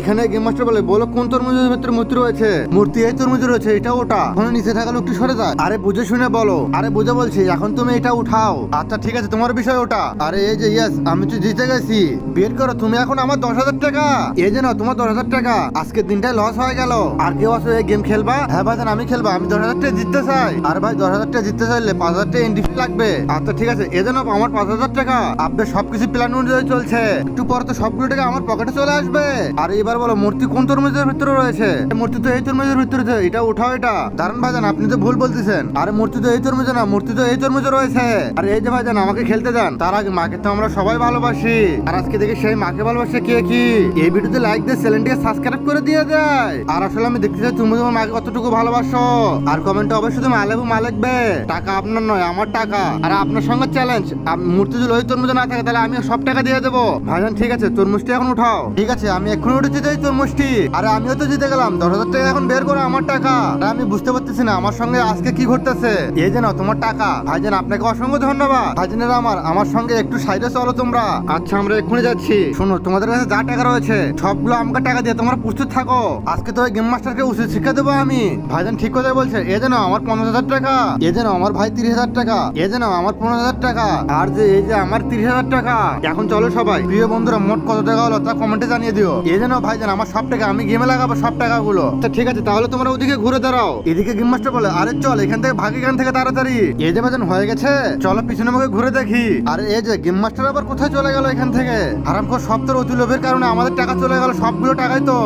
এখানে game master বলো কোন তরমুজের ভিতরে মূর্তি রয়েছে? মূর্তি এই তরমুজে রয়েছে, এটা ওটা। ওখানে নিচে থাকা লোকটি সরে যায়। আরে বুঝে শুনে বলো। আরে বুঝে বলছি, এখন তুমি এটা উঠাও। আচ্ছা ঠিক আছে, তোমার বিষয় ওটা। আরে এই যে ইয়েস, আমি তো জিতে গেছি। বের করো তুমি এখন আমার 10,000 টাকা। এই যে না তোমার 10,000 টাকা। আজকের দিনটাই লস হয়ে গেল। আর কেউ আছে এই গেম খেলবা? হ্যাঁ ভাইজান আমি খেলবা, আমি 10,000 টাকা জিততে চাই। আর ভাই 10,000 টাকা জিততে চাইলে 5,000 টাকা এন্ট্রি ফি লাগবে। আচ্ছা ঠিক আছে, এই যে না আমার 5,000 টাকা। আপনার সবকিছু প্ল্যান অনুযায়ী চলছে, একটু পরে তো সবগুলো টাকা আমার পকেটে চলে আসবে। আর এবার বলো মূর্তি কোন তরমুজের ভিতরে রয়েছে? মূর্তি তো এই তরমুজের ভিতরে রয়েছে, এটা উঠাও এটা। দারুন ভাইজান আপনি তো ভুল বলতেছেন। আরে মূর্তি তো এই তরমুজে না, মূর্তি তো এই তরমুজে রয়েছে। আর এই যে ভাইজান আমাকে খেলতে দেন। তার আগে মাকে তো আমরা সবাই ভালোবাসি। আর আজকে দেখি সেই মাকে ভালোবাসে কে কি। এই ভিডিওতে লাইক দিয়ে চ্যানেলটিকে সাবস্ক্রাইব করে দিয়ে যায়। আর আসলে আমি দেখতে চাই তুমি তোমার মাকে কতটুকু ভালোবাসো। আর কমেন্টে অবশ্যই তুমি মা লিখবে। টাকা আপনার নয়, আমার টাকা। আর আপনার সঙ্গে চ্যালেঞ্জ, মূর্তি যদি ওই তরমুজে না থাকে তাহলে আমি সব টাকা দিয়ে দেবো। ভাইজান ঠিক আছে, তরমুজটি এখন উঠাও। ঠিক আছে, আমি এক্ষুনি উঠেছি এই তরমুজটি। আরে আমিও তো জিতে গেলাম, 10,000 টাকা এখন বের করো আমার টাকা। আর আমি বুঝতে পারতেছি না আমার সঙ্গে আজকে কি ঘটতেছে। এই যে না তোমার টাকা। ভাইজান আপনাকে অসংখ্য ধন্যবাদ। ভাইজানেরা আমার সঙ্গে একটু সাইডে চলো তোমরা। আচ্ছা আমরা এক্ষুনি যাচ্ছি। শোনো তোমাদের কাছে যা টাকা রয়েছে সবগুলো আমাকে টাকা দিয়ে তোমরা প্রস্তুত থাকো। আজকে তো গেম মাস্টারকে উচিত শিক্ষা দেবো আমি। ভাইজান ঠিক কথাই বলছে। এ যেন আমার 50,000 টাকা। এ যেন আমার ভাই 30,000 টাকা। এ যেন আমার 15,000 টাকা। আর যে এই যে আমার 30,000 টাকা। এখন চলো সবাই। প্রিয় বন্ধুরা মোট কত টাকা হলো তা কমেন্টে জানিয়ে দিও। এ যেন ভাইজান আমার সব টাকা আমি গেমে লাগাবো, সব টাকাগুলো। তো ঠিক আছে, তাহলে তোমরা ওদিকে ঘুরে দাঁড়াও। এদিকে গেম মাস্টার বলে আরে চল এখান থেকে ভাগ, এখান থেকে তাড়াতাড়ি। এই যে ভাইজান হয়ে গেছে, চলো পিছনে মুখে ঘুরে দেখি। আর এই যে গেম মাস্টার আবার কোথায় চলে গেল এখান থেকে? হারামখোর সব তোর অতি লোভের কারণে আমাদের টাকা চলে গেল, সবগুলো টাকাই তো।